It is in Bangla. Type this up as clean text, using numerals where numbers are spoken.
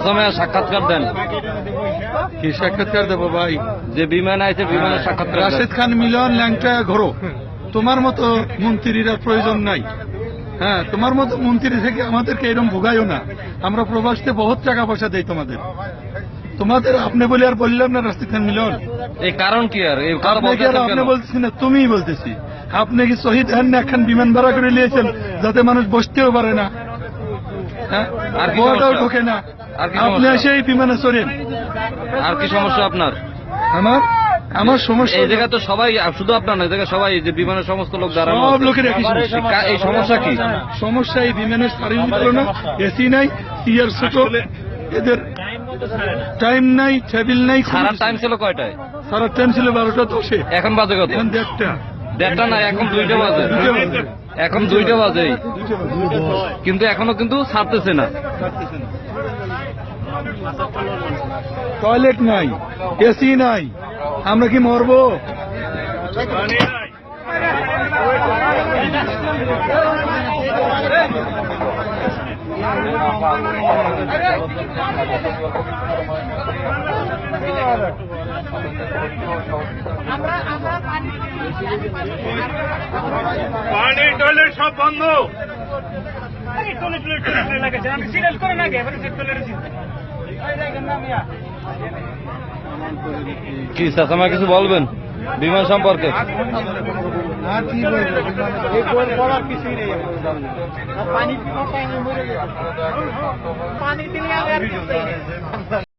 চাচা সাক্ষাৎকার দেন। কি সাক্ষাৎকার দেবো ভাই? যে বিমান আছে বিমানের সাক্ষাৎকার দেন। রাশেদ খান মিলন ল্যাংটা ঘোরো, তোমার মতো মন্ত্রীরা প্রয়োজন নাই। হ্যাঁ, তোমার মতো মন্ত্রী থেকে আমাদেরকে এরকম ভোগাইও না। আমরা প্রবাসে বহুত টাকা পয়সা দেই তোমাদের। আপনি বলে আর বললাম না রাশেদ খান মিলন। এই কারণ কি আর এই কথা আপনি বলতেছেন আপনি কেন? বলতেছি না, তুমিই বলতেছি। আপনি কি শহীদ হন না? এখন বিমান ভাড়া করে নিয়েছেন যাতে মানুষ বসতেও পারে না, হ্যাঁ, আর কি বোয়াটাও সমস্যা? ঢোকে না। আর কি আপনি সমস্যা? এসে এই বিমানে চড়েন। আর কি সমস্যা আপনার? আমার সমস্যা এই জায়গায় তো সবাই, শুধু আপনার না, এই জায়গায় সবাই, যে বিমানের সমস্ত লোক দাঁড়ানো সব আছে। লোকের একই সমস্যা। এই সমস্যা কি? সমস্যা এই বিমানের সার্ভিস ভালো না, এসি নাই, সিয়ার ছোট, এদের টাইম নাই, টেবিল নাই। সারা টাইম ছিল কয়টায়? সারা টাইম ছিল 12:10। এখন বাজে কত? এখন 1:30। 1:30 না, এখন 2টা বাজে। এখন 2টা বাজে, কিন্তু এখনো কিন্তু ছাড়তেছে না। টয়লেট নাই, এসি নাই, আমরা কি মরবো? পানি টয়লেট সব বন্ধ। কি চাচা কিছু বলবেন বিমান সম্পর্কে? আর কি বলবো, বলার কিছুই নেই। পানি দিলে